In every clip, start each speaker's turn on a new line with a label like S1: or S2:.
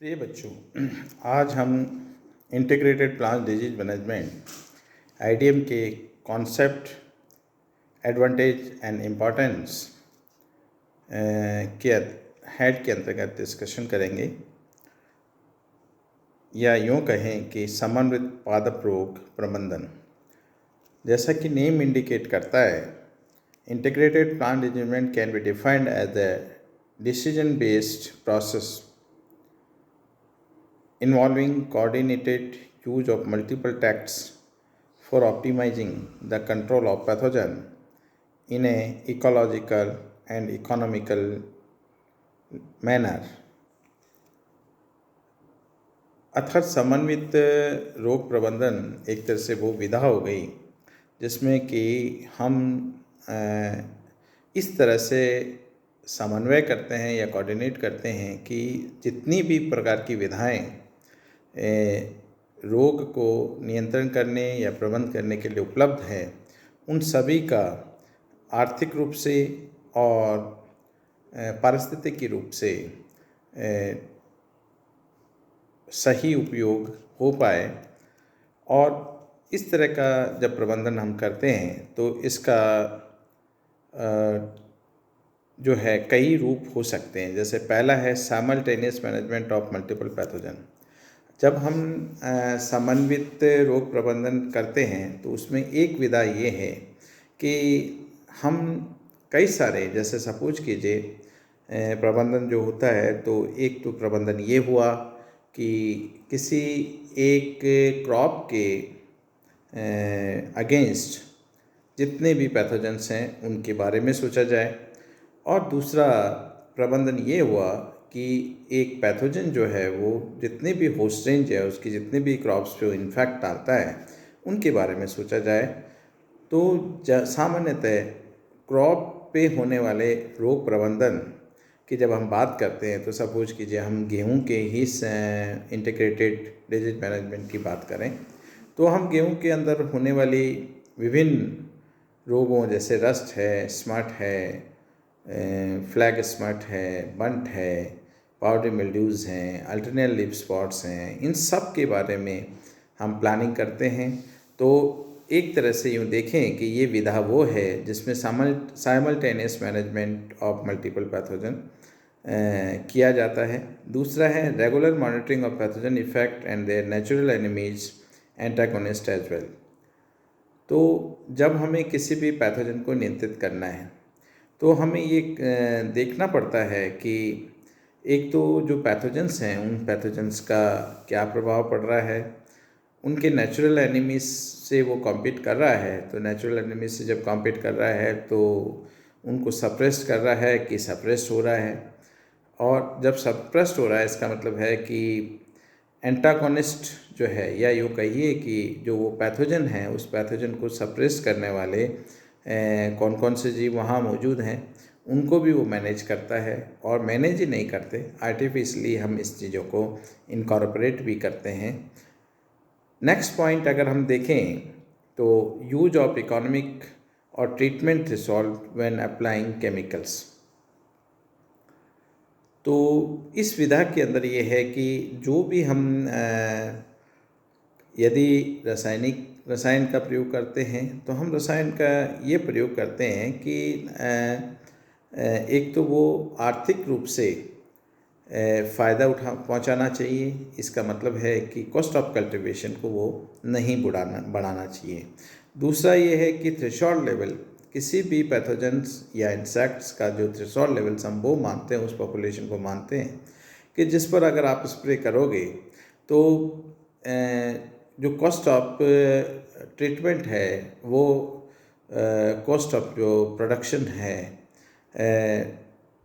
S1: प्रिय बच्चों, आज हम integrated plant disease management IDM के कॉन्सेप्ट, एडवांटेज एंड इम्पॉर्टेंस के हेड के अंतर्गत डिस्कशन करेंगे, या यूँ कहें कि समन्वित पादप रोग प्रबंधन। जैसा कि नेम इंडिकेट करता है, integrated plant management can be defined as a decision based process involving coordinated use of multiple tactics for optimizing the control of pathogen in a ecological and economical manner। अर्थात समन्वित रोग प्रबंधन एक तरह से वो विधा हो गई जिसमें कि हम इस तरह से समन्वय करते हैं या कोऑर्डिनेट करते हैं कि जितनी भी प्रकार की विधाएं रोग को नियंत्रण करने या प्रबंध करने के लिए उपलब्ध है, उन सभी का आर्थिक रूप से और पारिस्थितिकी रूप से सही उपयोग हो पाए। और इस तरह का जब प्रबंधन हम करते हैं तो इसका जो है कई रूप हो सकते हैं। जैसे पहला है simultaneous management of multiple pathogen. जब हम समन्वित रोग प्रबंधन करते हैं तो उसमें एक विधा ये है कि हम कई सारे, जैसे सपोज कीजिए प्रबंधन जो होता है, तो एक तो प्रबंधन ये हुआ कि किसी एक क्रॉप के अगेंस्ट जितने भी पैथोजेंस हैं उनके बारे में सोचा जाए। और दूसरा प्रबंधन ये हुआ कि एक पैथोजन जो है वो जितने भी होस्ट रेंज है, उसकी जितने भी क्रॉप्स पे इन्फेक्ट डालता है उनके बारे में सोचा जाए। तो सामान्यतः क्रॉप पे होने वाले रोग प्रबंधन की जब हम बात करते हैं तो सपोज कीजिए हम गेहूं के ही इंटीग्रेटेड डिजीज मैनेजमेंट की बात करें, तो हम गेहूं के अंदर होने वाली विभिन्न रोगों जैसे रस्ट है, स्मट है, फ्लैग स्मट है, बंट है, पाउडर मिल्ड्यूज़ हैं, अल्टरनेट लीफ स्पॉट्स हैं, इन सब के बारे में हम प्लानिंग करते हैं। तो एक तरह से यूँ देखें कि ये विधा वो है जिसमें simultaneous management of multiple pathogen किया जाता है। दूसरा है regular monitoring of pathogen effect and their natural enemies antagonist as well. तो जब हमें किसी भी पैथोजन को नियंत्रित करना है तो हमें ये देखना पड़ता है कि एक तो जो पैथोजेंस हैं उन पैथोजेंस का क्या प्रभाव पड़ रहा है, उनके नेचुरल एनिमीज से वो कॉम्पीट कर रहा है। तो नेचुरल एनिमीज से जब कॉम्पीट कर रहा है तो उनको सप्रेस्ड कर रहा है कि सप्रेस्ड हो रहा है। और जब सप्रेस्ड हो रहा है इसका मतलब है कि एंटागोनिस्ट जो है, या यूँ कहिए कि जो वो पैथोजन है उस पैथोजन को सप्रेस करने वाले कौन कौन से जीव वहाँ मौजूद हैं उनको भी वो मैनेज करता है। और मैनेज ही नहीं करते, आर्टिफिशियली हम इस चीज़ों को इनकॉर्पोरेट भी करते हैं। नेक्स्ट पॉइंट अगर हम देखें तो यूज ऑफ इकोनॉमिक और treatment threshold when applying chemicals. तो इस विधा के अंदर ये है कि जो भी हम यदि रसायन का प्रयोग करते हैं तो हम रसायन का ये प्रयोग करते हैं कि एक तो वो आर्थिक रूप से फ़ायदा पहुंचाना चाहिए। इसका मतलब है कि कॉस्ट ऑफ कल्टीवेशन को वो नहीं बढ़ाना चाहिए। दूसरा ये है कि थ्रेशोल्ड लेवल, किसी भी पैथोजेंस या इंसेक्ट्स का जो थ्रेशोल्ड लेवल्स हम वो मानते हैं, उस पॉपुलेशन को मानते हैं कि जिस पर अगर आप स्प्रे करोगे तो जो कॉस्ट ऑफ ट्रीटमेंट है वो कॉस्ट ऑफ जो प्रोडक्शन है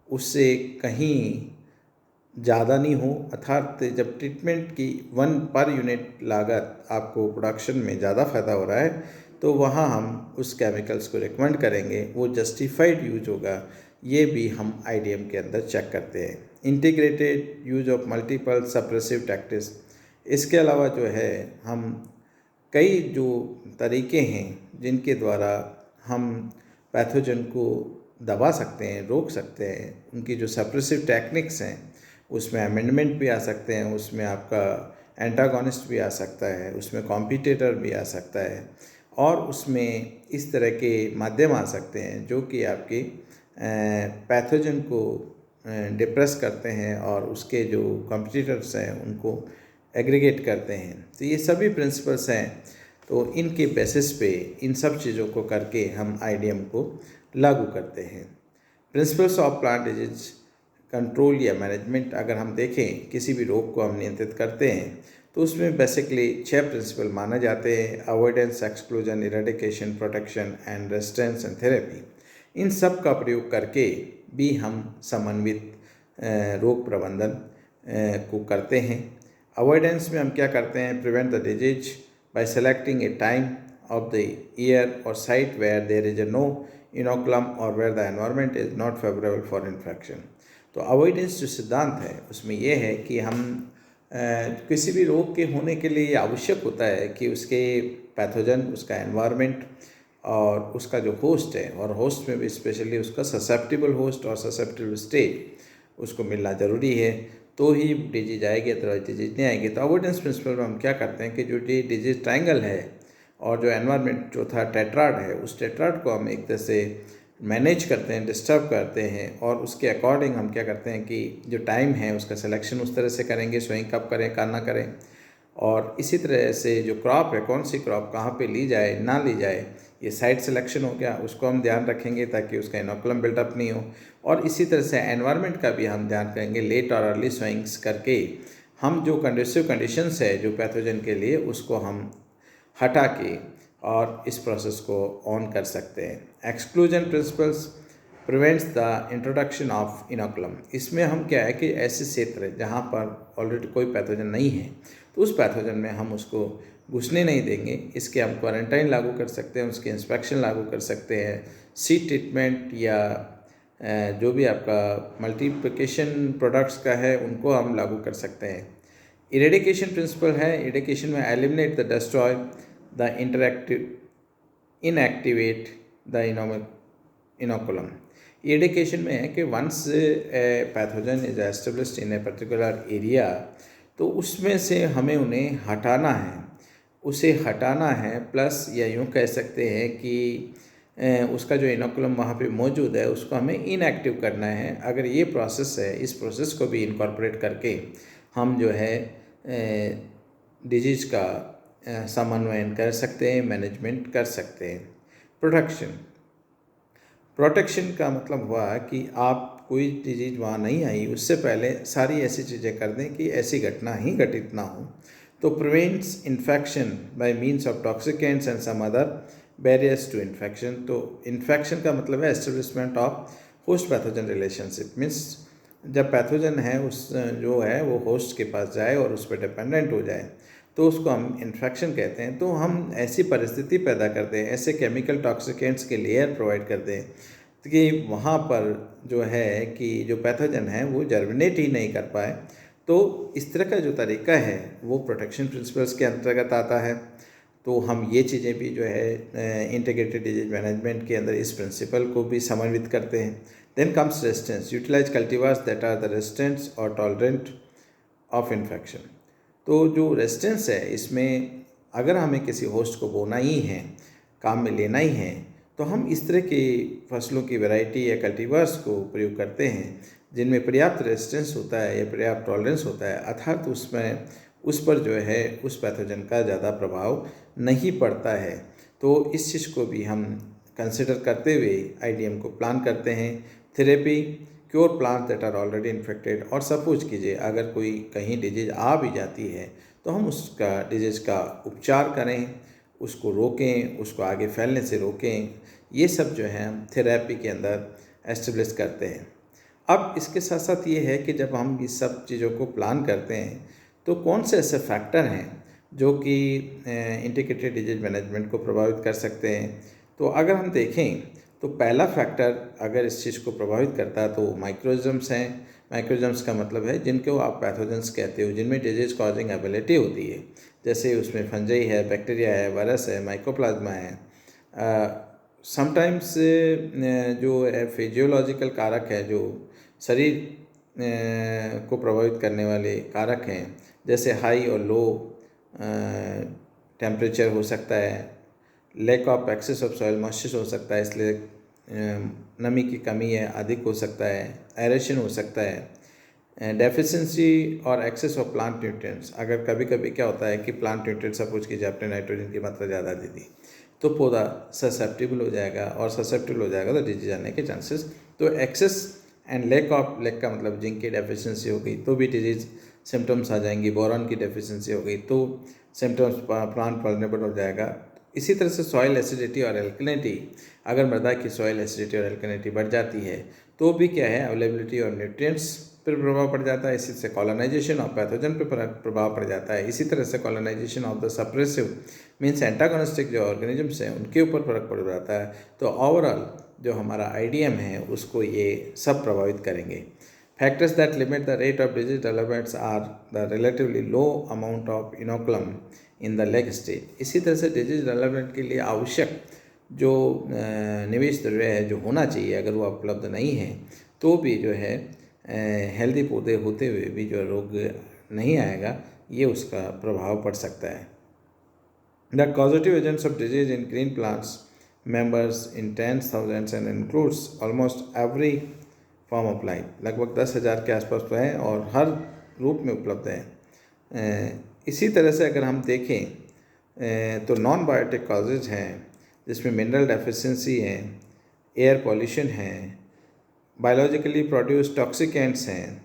S1: उससे कहीं ज़्यादा नहीं हो। अर्थात जब ट्रीटमेंट की 1 पर यूनिट लागत आपको प्रोडक्शन में ज़्यादा फ़ायदा हो रहा है तो वहाँ हम उस केमिकल्स को रिकमेंड करेंगे, वो जस्टिफाइड यूज होगा। ये भी हम आईडीएम के अंदर चेक करते हैं। Integrated use of multiple suppressive tactics, इसके अलावा जो है हम कई जो तरीके हैं जिनके द्वारा हम पैथोजन को दबा सकते हैं, रोक सकते हैं, उनकी जो सप्रेसिव टेक्निक्स हैं उसमें अमेंडमेंट भी आ सकते हैं, उसमें आपका एंटागोनिस्ट भी आ सकता है, उसमें कॉम्पिटिटर भी आ सकता है, और उसमें इस तरह के माध्यम आ सकते हैं जो कि आपके पैथोजन को डिप्रेस करते हैं और उसके जो कॉम्पिटिटर्स हैं उनको एग्रीगेट करते हैं। तो ये सभी प्रिंसिपल्स हैं, तो इनके बेसिस पे इन सब चीज़ों को करके हम आईडीएम को लागू करते हैं। Principles of plant disease control या मैनेजमेंट अगर हम देखें, किसी भी रोग को हम नियंत्रित करते हैं तो उसमें बेसिकली 6 प्रिंसिपल माने जाते हैं: avoidance, exclusion, eradication, protection and resistance and therapy. इन सब का प्रयोग करके भी हम समन्वित रोग प्रबंधन को करते हैं। अवॉइडेंस में हम क्या करते हैं? Prevent the disease by selecting a time of the year or site where there is no inoculum or where the environment is not favorable for infection। तो अवॉइडेंस जो सिद्धांत है उसमें यह है कि हम किसी भी रोग के होने के लिए आवश्यक होता है कि उसके पैथोजन, उसका एनवायरनमेंट और उसका जो होस्ट है, और होस्ट में भी स्पेशली उसका ससेप्टिबल होस्ट और ससेप्टिबल स्टेट उसको मिलना ज़रूरी है, तो ही डिजीज आएगी, अदरवाइज डिजीज नहीं आएगी। तो अवॉइडेंस प्रिंसिपल में हम क्या करते हैं कि जो डिजीज ट्रायंगल है और जो एनवायरनमेंट जो था टेट्राड है, उस टेट्राड को हम एक तरह से मैनेज करते हैं, डिस्टर्ब करते हैं, और उसके अकॉर्डिंग हम क्या करते हैं कि जो टाइम है उसका सिलेक्शन उस तरह से करेंगे, सोइंग कब करें, कहाँ ना करें, और इसी तरह से जो क्रॉप है, कौन सी क्रॉप कहाँ पे ली जाए ना ली जाए, ये साइट सिलेक्शन हो गया, उसको हम ध्यान रखेंगे ताकि उसका इनोकुलम बिल्डअप नहीं हो। और इसी तरह से एनवायरनमेंट का भी हम ध्यान करेंगे, लेट और अर्ली सोइंग्स करके हम जो कंडीसिव कंडीशंस है जो पैथोजन के लिए, उसको हम हटा के और इस प्रोसेस को ऑन कर सकते हैं। Exclusion principles prevents the introduction of inoculum. इसमें हम क्या है कि ऐसे क्षेत्र जहाँ पर ऑलरेडी कोई पैथोजन नहीं है तो उस पैथोजन में हम उसको घुसने नहीं देंगे। इसके हम क्वारंटाइन लागू कर सकते हैं, उसके इंस्पेक्शन लागू कर सकते हैं, सीड ट्रीटमेंट या जो भी आपका मल्टीप्लिकेशन प्रोडक्ट्स का है उनको हम लागू कर सकते हैं। इरेडिकेशन प्रिंसिपल है, इरेडिकेशन में eliminate the destroy the inactivate the inoculum. Eradication में है कि once pathogen is established in a particular area, तो उसमें से हमें उन्हें हटाना है, उसे हटाना है, प्लस या यूँ कह सकते हैं कि उसका जो इनोकुलम वहाँ पे मौजूद है उसको हमें इनएक्टिव करना है। अगर ये प्रोसेस है, इस प्रोसेस को भी इनकॉर्पोरेट करके हम जो है डिजीज का समन्वयन कर सकते हैं, मैनेजमेंट कर सकते हैं। प्रोटेक्शन का मतलब हुआ कि आप कोई डिजीज वहाँ नहीं आई उससे पहले सारी ऐसी चीज़ें कर दें कि ऐसी घटना ही घटित ना हो। तो prevents infection by means of toxicants and some other barriers to infection. तो इन्फेक्शन का मतलब है establishment of host pathogen relationship, means जब पैथोजन है उस जो है वो होस्ट के पास जाए और उस पर डिपेंडेंट हो जाए तो उसको हम इन्फेक्शन कहते हैं। तो हम ऐसी परिस्थिति पैदा करते हैं, ऐसे केमिकल टॉक्सिकेंट्स के लेयर प्रोवाइड करते हैं कि वहाँ पर जो है कि जो पैथोजन है वो जर्मिनेट ही नहीं कर पाए। तो इस तरह का जो तरीका है वो प्रोटेक्शन प्रिंसिपल्स के अंतर्गत आता है। तो हम ये चीज़ें भी जो है इंटीग्रेटेड डिजीज मैनेजमेंट के अंदर इस प्रिंसिपल को भी समन्वित करते हैं। Then comes resistance, utilize cultivars that are the resistant और टॉलरेंट ऑफ इन्फेक्शन। तो जो रेजिस्टेंस है इसमें अगर हमें किसी होस्ट को बोना ही है, काम में लेना ही है, तो हम इस तरह की फसलों की वैरायटी या कल्टीवर्स को प्रयोग करते हैं जिनमें पर्याप्त रेजिस्टेंस होता है या पर्याप्त टॉलरेंस होता है, अर्थात उसमें उस पर जो है उस पैथोजन का ज़्यादा प्रभाव नहीं पड़ता है। तो इस चीज़ को भी हम कंसिडर करते हुए आईडीएम को प्लान करते हैं। Therapy, cure plant that are already infected. और सपोज कीजिए अगर कोई कहीं डिजीज आ भी जाती है तो हम उसका डिजीज का उपचार करें, उसको रोकें, उसको आगे फैलने से रोकें। ये सब जो है हम थेरेपी के अंदर एस्टेब्लिश करते हैं। अब इसके साथ साथ ये है कि जब हम इस सब चीज़ों को प्लान करते हैं तो कौन से ऐसे फैक्टर हैं जो कि इंटीग्रेटेड डिजीज मैनेजमेंट को प्रभावित कर सकते हैं। तो अगर हम देखें तो पहला फैक्टर अगर इस चीज़ को प्रभावित करता है तो माइक्रोजम्स हैं। माइक्रोजम्स का मतलब है जिनको आप पैथोजेंस कहते हो, जिनमें डिजीज कॉजिंग एबिलिटी होती है, जैसे उसमें फंजाई है, बैक्टीरिया है, वायरस है, माइकोप्लाज्मा है। समटाइम्स जो है फिजियोलॉजिकल कारक है जो शरीर को प्रभावित करने वाले कारक हैं, जैसे हाई और लो टेम्परेचर हो सकता है, lack of access of soil moisture हो सकता है, इसलिए नमी की कमी है अधिक हो सकता है, एरेशन हो सकता है, डेफिशिएंसी और एक्सेस ऑफ प्लांट न्यूट्रिएंट्स। अगर कभी कभी क्या होता है कि प्लांट न्यूट्रिएंट सपोज कीजिए आपने नाइट्रोजन की मात्रा ज़्यादा दे दी तो पौधा ससेप्टिबल हो जाएगा, और ससेप्टिबल हो जाएगा तो डिजीज आने के चांसेस। तो एक्सेस एंड लैक का मतलब जिंक की डेफिशिएंसी हो गई तो भी डिजीज सिम्टम्स आ जाएंगी, बोरॉन की डेफिशिएंसी हो गई तो सिम्टम्स प्लांट वल्नरेबल हो जाएगा। इसी तरह से सॉइल एसिडिटी और एल्कलिनिटी, अगर मृदा की सॉइल एसिडिटी और एल्कलिनिटी बढ़ जाती है तो भी क्या है, अवेलेबिलिटी और न्यूट्रिएंट्स पर प्रभाव पड़ जाता है। इसी से कॉलोनाइजेशन ऑफ पैथोजन पर प्रभाव पड़ जाता है। इसी तरह से colonization of the suppressive means antagonistic जो ऑर्गेनिजम्स हैं उनके ऊपर फर्क पड़ जाता है। तो ओवरऑल जो हमारा आईडीएम है उसको ये सब प्रभावित करेंगे। Factors that limit the rate of disease developments are the relatively low amount of inoculum in the lag stage. इसी तरह से डिजीज डेवलपमेंट के लिए आवश्यक जो निवेश द्रव्य है जो होना चाहिए, अगर वो उपलब्ध नहीं है तो भी जो है हेल्दी पौधे होते हुए भी जो रोग नहीं आएगा, ये उसका प्रभाव पड़ सकता है। The causative agents of disease in green plants members in tens thousands and includes almost every form of life। लगभग 10,000 के आसपास तो है और हर रूप में उपलब्ध है। इसी तरह से अगर हम देखें तो नॉन बायोटिक कॉजेज हैं जिसमें मिनरल डेफिशिएंसी है, एयर पॉल्यूशन है, बायोलॉजिकली प्रोड्यूस टॉक्सिकेंट्स हैं,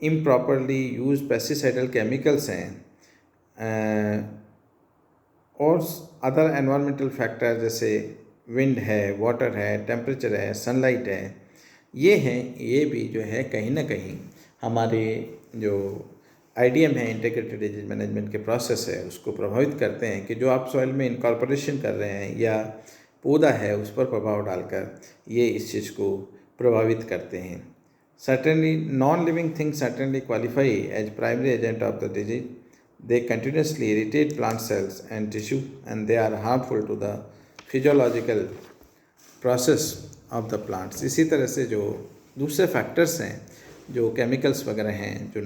S1: इम्प्रॉपरली यूज पेस्टिसाइडल केमिकल्स हैं, और अदर एनवायरमेंटल फैक्टर जैसे विंड है, वाटर है, टेम्परेचर है, सनलाइट है, ये हैं, ये भी जो है कहीं ना कहीं हमारे जो आईडीएम है इंटीग्रेटेड डिजीज मैनेजमेंट के प्रोसेस है उसको प्रभावित करते हैं कि जो आप सॉइल में इनकॉर्पोरेशन कर रहे हैं या पौधा है उस पर प्रभाव डालकर ये इस चीज़ को प्रभावित करते हैं। Certainly non living things certainly qualify as primary agent of the disease. They continuously irritate plant cells and tissue and they are harmful to the physiological process of the plants। इसी तरह से जो दूसरे फैक्टर्स हैं जो chemicals वगैरह हैं जो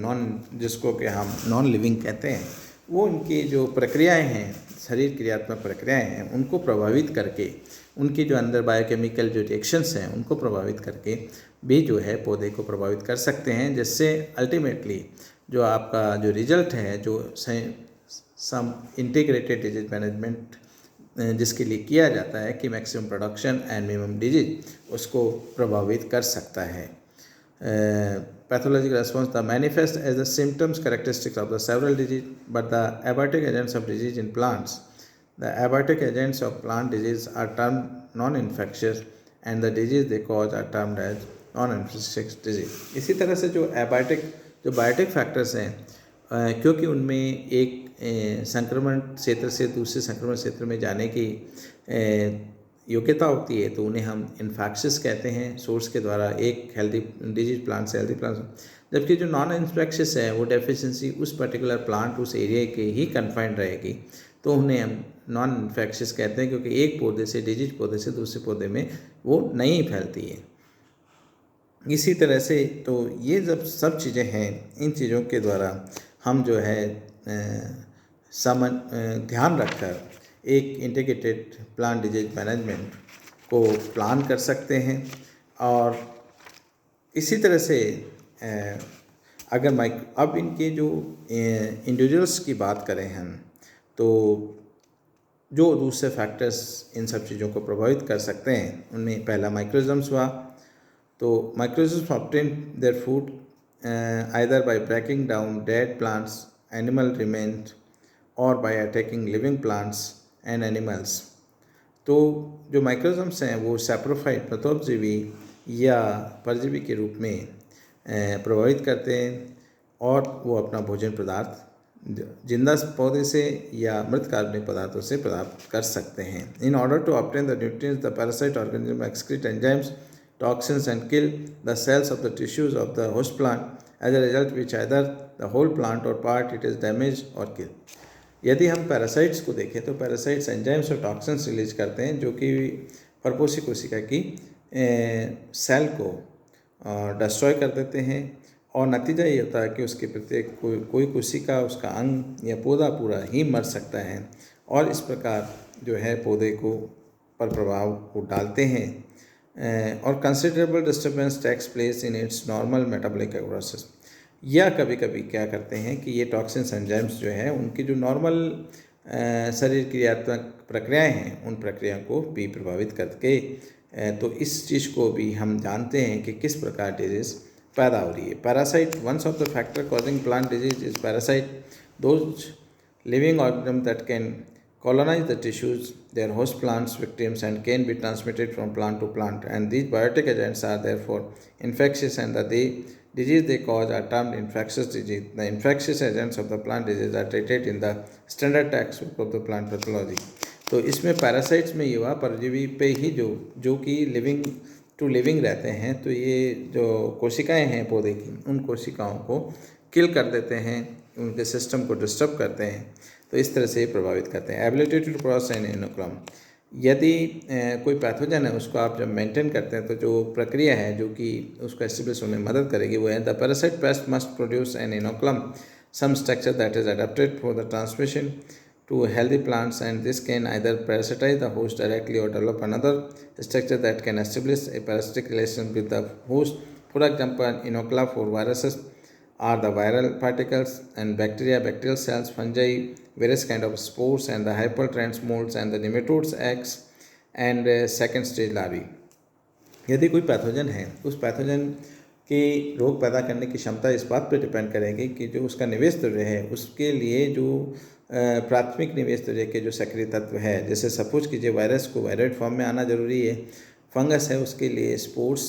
S1: जिसको कि हम नॉन लिविंग कहते हैं, वो उनकी जो प्रक्रियाएं हैं, शरीर क्रियात्मक प्रक्रियाएं हैं, उनको प्रभावित करके उनकी जो अंदर बायोकेमिकल जो रिएक्शंस हैं उनको प्रभावित करके भी जो है पौधे को प्रभावित कर सकते हैं, जिससे अल्टीमेटली जो आपका जो रिजल्ट है जो सम इंटीग्रेटेड डिजीज मैनेजमेंट जिसके लिए किया जाता है कि maximum production and minimum disease, उसको प्रभावित कर सकता है। Pathological response the manifest as the symptoms characteristics of the several disease but the abiotic agents of disease in plants. The abiotic agents of plant disease are termed non infectious and the disease they cause are termed as non infectious disease. इसी तरह से जो biotic factors हैं क्योंकि उनमें एक संक्रमण क्षेत्र से दूसरे संक्रमण क्षेत्र में जाने की योग्यता होती है, तो उन्हें हम इन्फेक्शियस कहते हैं सोर्स के द्वारा एक हेल्दी डिजीज प्लांट से हेल्दी प्लांट। जबकि जो नॉन इन्फेक्शियस है वो डेफिशिएंसी उस पर्टिकुलर प्लांट उस एरिया के ही कन्फाइंड रहेगी, तो उन्हें हम नॉन इन्फेक्शियस कहते हैं क्योंकि एक पौधे से डिजीज पौधे से दूसरे पौधे में वो नहीं फैलती है। इसी तरह से तो ये जब सब चीज़ें हैं, इन चीज़ों के द्वारा हम जो है ध्यान रखकर एक इंटीग्रेटेड प्लांट डिजीज मैनेजमेंट को प्लान कर सकते हैं। और इसी तरह से अगर अब इनके जो इंडिविजुअल्स की बात करें हम, तो जो दूसरे फैक्टर्स इन सब चीज़ों को प्रभावित कर सकते हैं उनमें पहला माइक्रोइज्म्स हुआ। तो microorganisms obtain their food either by breaking down dead plants, animal remains, or by attacking living plants and animals। तो जो माइक्रोइज्म्स हैं वो सैप्रोफाइट प्रतोपजीवी या परजीवी के रूप में प्रभावित करते हैं और वो अपना भोजन पदार्थ जिंदा पौधे से या मृत कार्बनिक पदार्थों से प्राप्त कर सकते हैं। In order to obtain the nutrients the parasite organism excrete enzymes toxins and kill the cells of the tissues of the host plant, as a result which either the whole plant or part it is damaged or killed। यदि हम parasites को देखें तो parasites enzymes और toxins release करते हैं जो कि परपोषी कोशिका की सेल को डिस्ट्रॉय कर देते हैं और नतीजा ये होता है कि उसके प्रत्येक कोई कोशिका, उसका अंग या पौधा पूरा ही मर सकता है और इस प्रकार जो है पौधे को पर प्रभाव को डालते हैं और considerable disturbance takes place in its normal metabolic process. या कभी कभी क्या करते हैं कि ये टॉक्सिन्स एंजाइम्स जो है उनकी जो नॉर्मल शरीर क्रियात्मक प्रक्रियाएं हैं उन प्रक्रिया को भी प्रभावित करके तो इस चीज़ को भी हम जानते हैं कि किस प्रकार डिजीज़ पैदा हो रही है। Parasite, ones of the factor causing plant disease is parasite, those living organisms that can colonize the tissues, their host plants, victims, and can be transmitted from plant to plant. And these biotic agents are therefore infectious, and the disease they cause are termed infectious disease. The infectious agents of the plant disease are treated in the standard textbook of the plant pathology. तो इसमें parasites में युवा परजीवी पे ही जो कि living to living रहते हैं, तो ये जो कोशिकाएं हैं पौधे की, उन कोशिकाओं को किल कर देते हैं, उनके सिस्टम को डिस्टर्ब करते हैं, तो इस तरह से प्रभावित करते हैं। Ability to cross an inoculum, यदि कोई पैथोजन है उसको आप जब मेंटेन करते हैं तो जो प्रक्रिया है जो कि उसको एस्टेब्लिश होने में मदद करेगी वो है the parasite pest must produce an inoculum some structure that is adapted for the transmission to healthy plants, and this can either parasitize the host directly or develop another structure that can establish a parasitic relation with the host. For example, inocula for viruses are the viral particles, and bacteria, bacterial cells, fungi, various kind of spores, and the hypertrans molds and the nematodes, eggs, and second stage larvae. यदि कोई pathogen है, उस pathogen के रोग पैदा करने की क्षमता इस बात पर डिपेंड करेगी कि जो उसका निवेश द्रव्य है उसके लिए जो प्राथमिक निवेश द्रव्य के जो सक्रिय तत्व है, जैसे सपोज कीजिए वायरस को वायरॉइड फॉर्म में आना जरूरी है, फंगस है उसके लिए स्पोर्स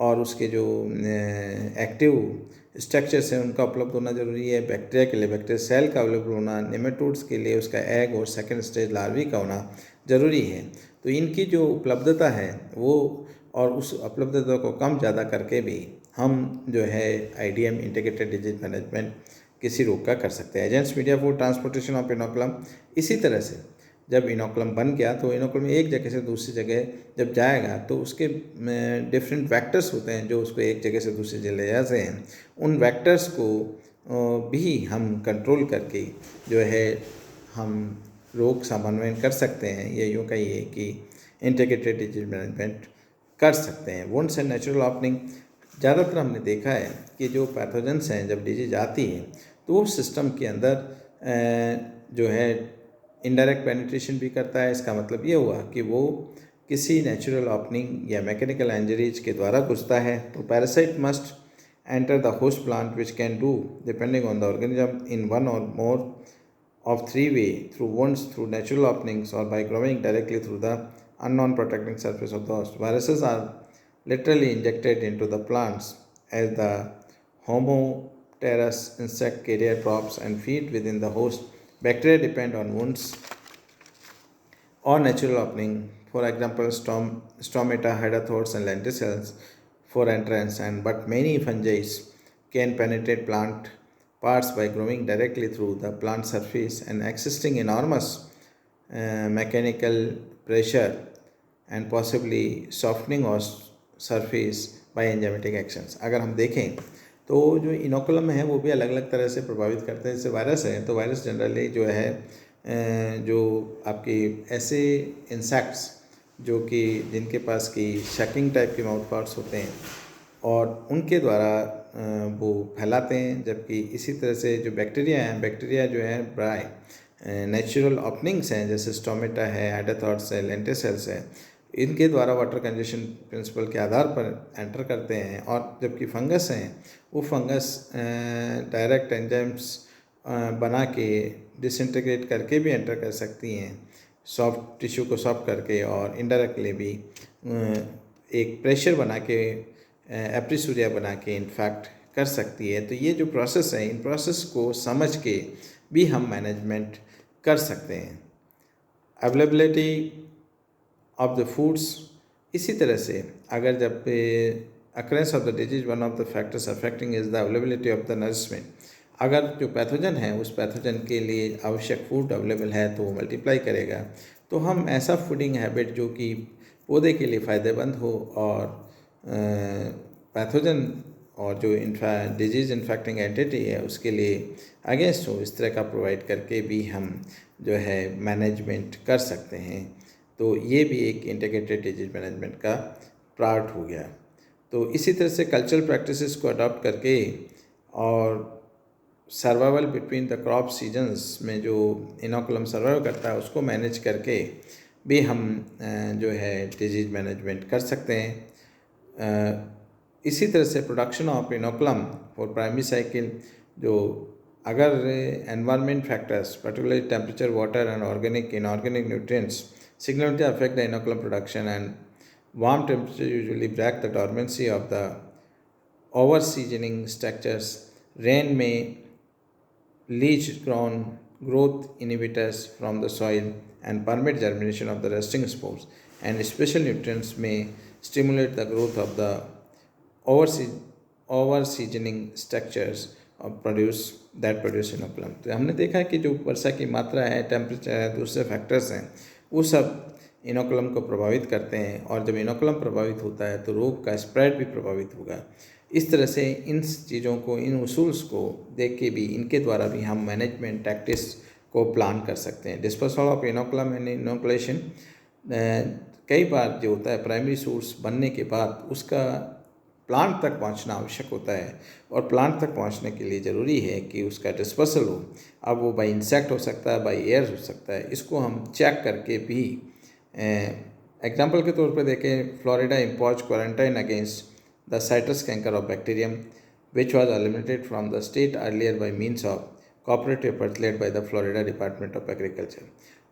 S1: और उसके जो एक्टिव स्ट्रक्चर्स हैं उनका उपलब्ध होना जरूरी है, बैक्टीरिया के लिए बैक्टीरिया सेल का अवेलेबल होना, नेमेटोड्स के लिए उसका एग और सेकेंड स्टेज लार्वी का होना जरूरी है। तो इनकी जो उपलब्धता है वो और उस उपलब्धता को कम ज़्यादा करके भी हम जो है IDM इंटीग्रेटेड डिजीज मैनेजमेंट किसी रोग का कर सकते हैं। Agents media for transportation of inoculum, इसी तरह से जब इनोकुलम बन गया तो इनोकुलम एक जगह से दूसरी जगह जब जाएगा तो उसके डिफरेंट वेक्टर्स होते हैं जो उसको एक जगह से दूसरी जगह ले जाते हैं। उन वेक्टर्स को भी हम कंट्रोल करके जो है हम रोग समन्वय कर सकते हैं। ये यूँ कहिए कि इंटीग्रेटेड डिजीज मैनेजमेंट कर सकते हैं। वुंड्स एंड नेचुरल ओपनिंग, ज़्यादातर हमने देखा है कि जो पैथोजेंस हैं जब डिजीज आती है तो वो सिस्टम के अंदर जो है इनडायरेक्ट पेनिट्रेशन भी करता है। इसका मतलब ये हुआ कि वो किसी नेचुरल ओपनिंग या मैकेनिकल इंजरीज के द्वारा घुसता है। तो parasite must enter the host plant which can do depending on the organism in one और मोर of three way, through wounds, through natural openings, or by growing directly through the unknown protecting surface of the host. Viruses are literally injected into the plants as the homopterous insect carrier drops and feed within the host. Bacteria depend on wounds or natural opening, for example stomata, hydrothores and lenticels for entrance, and but many fungi can penetrate plant parts by growing directly through the plant surface and existing enormous mechanical pressure and possibly softening of surface by enzymatic actions. अगर हम देखें तो जो inoculum है वो भी अलग अलग तरह से प्रभावित करते हैं। जैसे वायरस है तो वायरस जनरली जो है जो आपकी ऐसे इंसेक्ट्स जो कि जिनके पास की शकिंग टाइप के माउथ पार्ट्स होते हैं और उनके द्वारा वो फैलाते हैं, जबकि इसी तरह से जो बैक्टीरिया हैं, बैक्टीरिया जो है बाय नेचुरल ओपनिंग्स हैं जैसे स्टोमेटा है, हाइड्रोथॉर्स है, लेंटिसेल्स है, इनके द्वारा वाटर कंजर्वेशन प्रिंसिपल के आधार पर एंटर करते हैं। और जबकि फंगस हैं वो फंगस डायरेक्ट एंजाइम्स बना के डिसइंटीग्रेट करके भी एंटर कर सकती हैं, सॉफ्ट टिश्यू को सॉफ्ट करके, और इनडायरेक्टली भी एक प्रेशर बना के एप्रीसूरिया बना के इन्फैक्ट कर सकती है। तो ये जो प्रोसेस है, इन प्रोसेस को समझ के भी हम मैनेजमेंट कर सकते हैं। अवेलेबिलिटी ऑफ द फूड्स, इसी तरह से अगर जब occurrence of the disease one of the factors affecting is the availability of the nourishment, अगर जो पैथोजन है उस पैथोजन के लिए आवश्यक फूड अवेलेबल है तो वो मल्टीप्लाई करेगा। तो हम ऐसा फूडिंग हैबिट जो कि पौधे के लिए फ़ायदेमंद हो और पैथोजन और जो डिजीज़ इन्फेक्टिंग एंटिटी है उसके लिए अगेंस्ट हो, इस तरह का प्रोवाइड करके भी हम जो है मैनेजमेंट कर सकते हैं। तो ये भी एक इंटीग्रेटेड डिजीज मैनेजमेंट का पार्ट हो गया। तो इसी तरह से कल्चरल प्रैक्टिसेस को अडॉप्ट करके और survival between the crop seasons में जो इनोकुलम सर्वाइव करता है उसको मैनेज करके भी हम जो है डिजीज मैनेजमेंट कर सकते हैं। इसी तरह से production of inoculum for primary cycle, जो अगर environment factors particularly temperature, water and organic inorganic nutrients significantly affect the inoculum production, and warm temperature usually break the dormancy of the over seasoning structures. Rain may leach growth inhibitors from the soil and permit germination of the resting spores, and special nutrients may stimulate the growth of the over seasoning structures of produce inoculum. तो हमने देखा है कि जो वर्षा की मात्रा है, temperature है, दूसरे फैक्टर्स हैं, वो सब इनोकुलम को प्रभावित करते हैं, और जब इनोकुलम प्रभावित होता है तो रोग का स्प्रेड भी प्रभावित होगा। इस तरह से इन चीज़ों को, इन उसूल्स को देख के भी, इनके द्वारा भी हम मैनेजमेंट टैक्टिक्स को प्लान कर सकते हैं। Disposal of inoculum and inoculation, कई बार जो होता है प्राइमरी सोर्स बनने के बाद उसका प्लांट तक पहुंचना आवश्यक होता है, और प्लांट तक पहुंचने के लिए ज़रूरी है कि उसका डिस्पर्सल हो। अब वो बाई इंसेक्ट हो सकता है, बाई एयर हो सकता है, इसको हम चेक करके भी एग्जाम्पल के तौर पे देखें, Florida impose quarantine against the citrus canker of bacterium which was eliminated from the state earlier by means of cooperative efforts led by the Florida department of agriculture.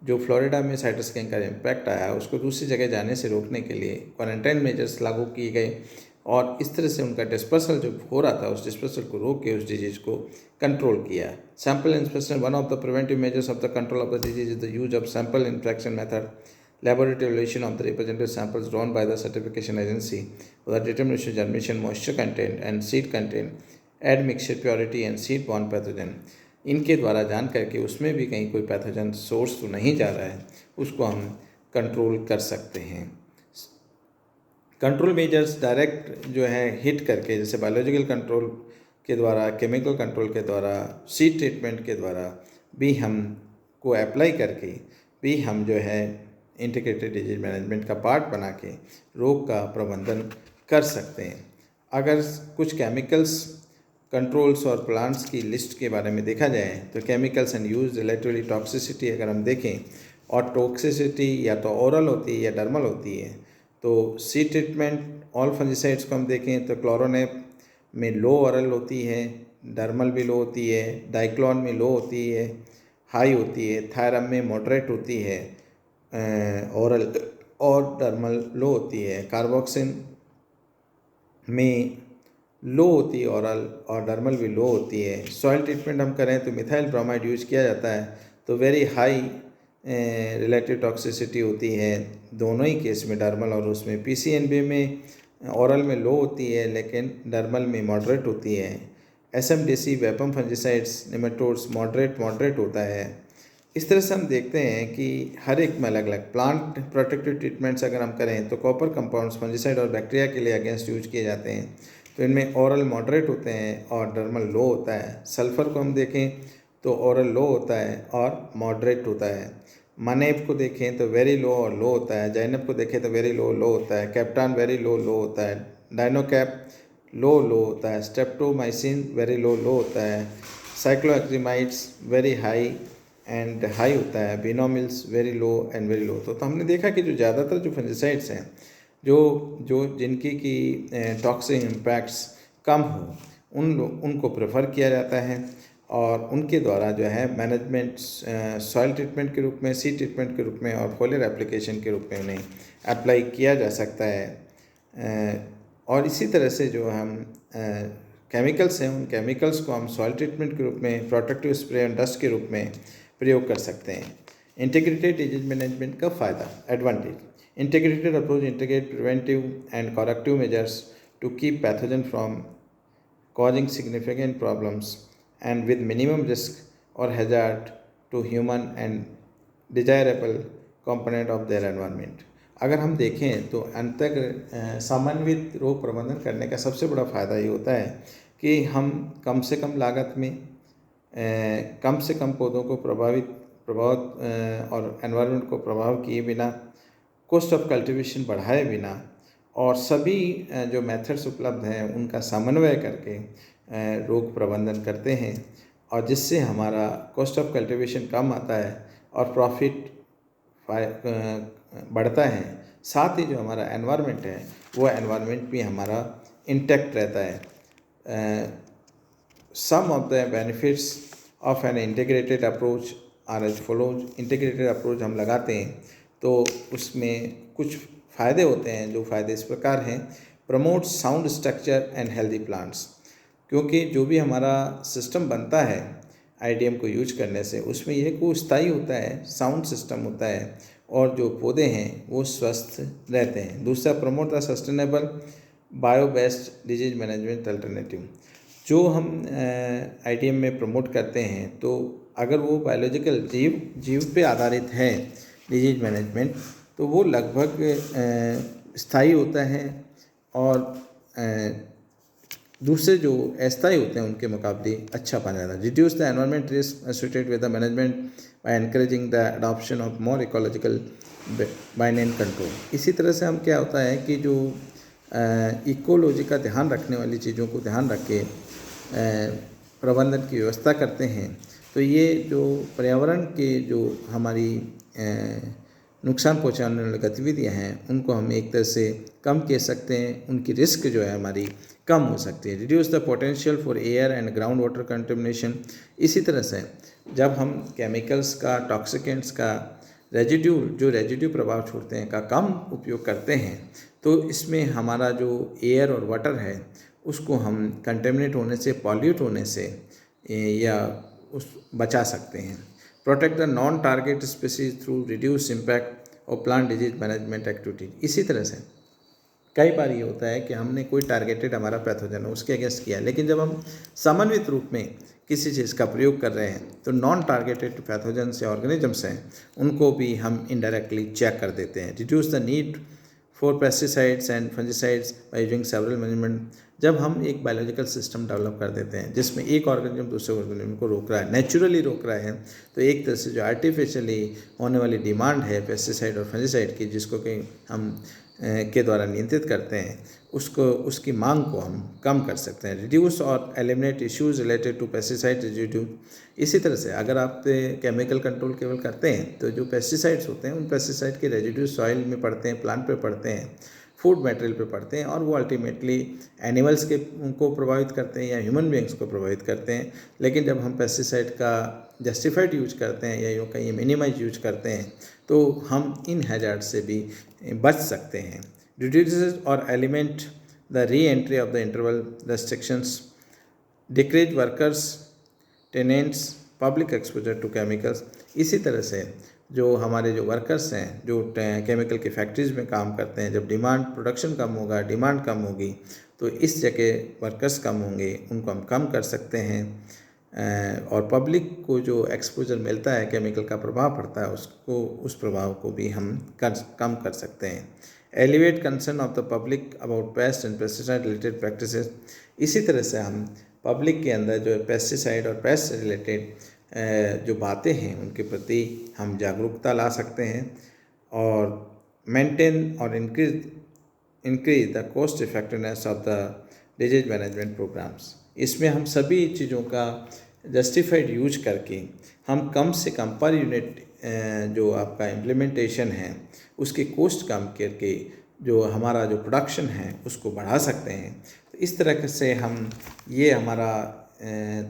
S1: जो फ्लोरिडा में citrus canker impact आया, उसको दूसरी जगह जाने से रोकने के लिए क्वारंटाइन मेजर्स लागू किए गए, और इस तरह से उनका डिस्पर्सल जो हो रहा था, उस डिस्पर्सल को रोक के उस डिजीज़ को कंट्रोल किया। Sample inspection, one of the preventive measures of the control of the disease is the use of sample इंफ्रेक्शन method, laboratory evaluation of the representative samples drawn by the certification agency for the determination of germination, moisture content and seed content, admixture purity and seed borne pathogen। इनके द्वारा जान करके उसमें भी कहीं कोई pathogen source तो नहीं जा रहा है, उसको हम कंट्रोल कर सकते हैं। कंट्रोल मेजर्स डायरेक्ट जो है हिट करके, जैसे बायोलॉजिकल कंट्रोल के द्वारा, केमिकल कंट्रोल के द्वारा, सीड ट्रीटमेंट के द्वारा भी हम को अप्लाई करके भी हम जो है इंटीग्रेटेड डिजीज मैनेजमेंट का पार्ट बना के रोग का प्रबंधन कर सकते हैं। अगर कुछ केमिकल्स कंट्रोल्स और प्लांट्स की लिस्ट के बारे में देखा जाए तो chemicals and use relatively toxicity अगर हम देखें, और टॉक्सिसिटी या तो ओरल होती है या डर्मल होती है, तो सीड ट्रीटमेंट ऑल फंजिसाइड्स को हम देखें तो क्लोरोनेप में लो ओरल होती है, डर्मल भी लो होती है, डाइक्लोन में लो होती है, हाई होती है, थायरम में मॉडरेट होती है ओरल और डर्मल लो होती है, कार्बोक्सिन में लो होती है ओरल और डर्मल भी लो होती है। सॉइल ट्रीटमेंट हम करें तो मिथाइल ब्रोमाइड यूज किया जाता है, तो वेरी हाई रिलेटिव टॉक्सिसिटी होती है दोनों ही केस में, डर्मल और उसमें। पीसीएनबी में ओरल में लो होती है लेकिन डर्मल में मॉडरेट होती है। एसएमडीसी वेपम फंजिसाइड्स नेमेटोड्स मॉडरेट होता है। इस तरह से हम देखते हैं कि हर एक में अलग अलग प्लांट प्रोटेक्टिव ट्रीटमेंट्स अगर हम करें तो कॉपर कंपाउंड्स फंजिसाइड और बैक्टीरिया के लिए अगेंस्ट यूज किए जाते हैं, तो इनमें ओरल मॉडरेट होते हैं और डर्मल लो होता है। सल्फ़र को हम देखें तो ओरल लो होता है और मॉडरेट होता है। मनेब को देखें तो वेरी लो और लो होता है। जैनब को देखें तो वेरी लो होता है। कैप्टान वेरी लो होता है। डाइनोकैप लो होता है। स्ट्रेप्टोमाइसिन वेरी लो होता है। Cycloheximides very high and high होता है। Benomyls very low and very low. तो हमने देखा कि जो ज़्यादातर जो फंजिसाइड्स हैं जो जिनकी की टॉक्सिक इम्पैक्ट्स कम हो उनको प्रेफर किया जाता है, और उनके द्वारा जो है मैनेजमेंट सॉइल ट्रीटमेंट के रूप में, सीड ट्रीटमेंट के रूप में और फोलियर एप्लीकेशन के रूप में उन्हें अप्लाई किया जा सकता है। और इसी तरह से जो हम केमिकल्स हैं उन केमिकल्स को हम सॉइल ट्रीटमेंट के रूप में, प्रोटेक्टिव स्प्रे एंड डस्ट के रूप में प्रयोग कर सकते हैं। इंटीग्रेटेड डिजीज मैनेजमेंट का फ़ायदा, advantage. Integrated approach integrate preventive and corrective measures to keep pathogen from causing significant problems and with minimum risk or hazard to human and desirable component of their environment। अगर हम देखें तो समन्वित रोग प्रबंधन करने का सबसे बड़ा फ़ायदा ये होता है कि हम कम से कम लागत में कम से कम पौधों को प्रभावित और एनवायरनमेंट को प्रभाव किए बिना, कॉस्ट ऑफ कल्टीवेशन बढ़ाए बिना और सभी जो मेथड्स उपलब्ध हैं उनका समन्वय करके रोग प्रबंधन करते हैं, और जिससे हमारा कॉस्ट ऑफ कल्टीवेशन कम आता है और प्रॉफिट बढ़ता है। साथ ही जो हमारा एनवायरनमेंट है वो एनवायरनमेंट भी हमारा इंटैक्ट रहता है। Some of the benefits of an integrated approach are as follows. Integrated approach हम लगाते हैं तो उसमें कुछ फ़ायदे होते हैं, जो फ़ायदे इस प्रकार हैं। Promote sound structure and healthy plants, क्योंकि जो भी हमारा सिस्टम बनता है आईडीएम को यूज करने से, उसमें यह को स्थायी होता है, साउंड सिस्टम होता है और जो पौधे हैं वो स्वस्थ रहते हैं। दूसरा, promote the sustainable bio based disease management alternative. जो हम आईडीएम में प्रमोट करते हैं तो अगर वो बायोलॉजिकल जीव पे आधारित है डिजीज मैनेजमेंट, तो वो लगभग स्थायी होता है और दूसरे जो अस्थायी होते हैं उनके मुकाबले अच्छा पाया जाता है। Reduce the environment risk associated with the management by encouraging the adoption of more ecological bind control. इसी तरह से हम क्या होता है कि जो इकोलॉजी का ध्यान रखने वाली चीज़ों को ध्यान रख के प्रबंधन की व्यवस्था करते हैं, तो ये जो पर्यावरण के जो हमारी नुकसान पहुंचाने वाली गतिविधियां हैं उनको हम एक तरह से कम कह सकते हैं, उनकी रिस्क जो है हमारी कम हो सकती है। Reduce the potential for air and ground water contamination. इसी तरह से जब हम केमिकल्स का, टॉक्सिकेंट्स का रेजिड्यू प्रभाव छोड़ते हैं का कम उपयोग करते हैं, तो इसमें हमारा जो एयर और वाटर है उसको हम कंटेमिनेट होने से, पॉल्यूट होने से या बचा सकते हैं। Protect the non target species through reduce impact और प्लांट डिजीज मैनेजमेंट एक्टिविटी। इसी तरह से कई बार ये होता है कि हमने कोई टारगेटेड हमारा पैथोजन है उसके अगेंस्ट किया, लेकिन जब हम समन्वित रूप में किसी चीज़ का प्रयोग कर रहे हैं तो नॉन टारगेटेड पैथोजन्स या ऑर्गेनिजम्स हैं उनको भी हम इनडायरेक्टली चेक कर देते हैं। Reduce the need for pesticides and fungicides by using several management. जब हम एक बायोलॉजिकल सिस्टम डेवलप कर देते हैं जिसमें एक ऑर्गेनिज्म दूसरे ऑर्गेनिज्म को रोक रहा है, नेचुरली रोक रहा है, तो एक तरह से जो आर्टिफिशियली होने वाली डिमांड है पेस्टिसाइड और फंजिसाइड की, जिसको कि हम के द्वारा नियंत्रित करते हैं, उसकी मांग को हम कम कर सकते हैं। रिड्यूस और eliminate issues related to pesticide residue. इसी तरह से अगर आप केमिकल कंट्रोल केवल करते हैं तो जो पेस्टिसाइड्स होते हैं उन पेस्टिसाइड के रेजिड्यू सॉइल में पड़ते हैं, प्लांट पे पड़ते हैं, फूड मटेरियल पे पड़ते हैं और वो अल्टीमेटली एनिमल्स को प्रभावित करते हैं या ह्यूमन बींग्स को प्रभावित करते हैं। लेकिन जब हम पेस्टिसाइड का जस्टिफाइड यूज करते हैं या यूँ कहीं मिनिमाइज यूज करते हैं तो हम इन हैजार्ड से भी बच सकते हैं। रिड्यूसेस और element the re entry of the interval restrictions, decrease workers tenants public exposure to chemicals. इसी तरह से जो हमारे जो वर्कर्स हैं जो केमिकल की फैक्ट्रीज में काम करते हैं, जब प्रोडक्शन कम होगा, डिमांड कम होगी, तो इस जगह वर्कर्स कम होंगे, उनको हम कम कर सकते हैं और पब्लिक को जो एक्सपोजर मिलता है, केमिकल का प्रभाव पड़ता है, उस प्रभाव को भी हम कम कर सकते हैं। Elevate concern of the public about paste and pesticide related practices. इसी तरह से हम पब्लिक के अंदर जो पेस्टिसाइड और पेस्ट से रिलेटेड जो बातें हैं उनके प्रति हम जागरूकता ला सकते हैं और मेंटेन और increase the cost effectiveness of the disease management programs. इसमें हम सभी चीज़ों का जस्टिफाइड यूज करके हम कम से कम पर यूनिट जो आपका इम्प्लीमेंटेशन है उसकी कॉस्ट कम करके जो हमारा जो प्रोडक्शन है उसको बढ़ा सकते हैं। तो इस तरह से हम ये हमारा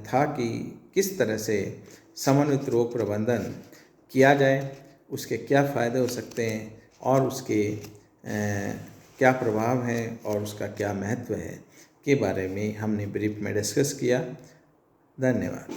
S1: था कि किस तरह से समन्वित रोग प्रबंधन किया जाए, उसके क्या फ़ायदे हो सकते हैं और उसके क्या प्रभाव हैं और उसका क्या महत्व है के बारे में हमने ब्रीफ में डिस्कस किया। धन्यवाद।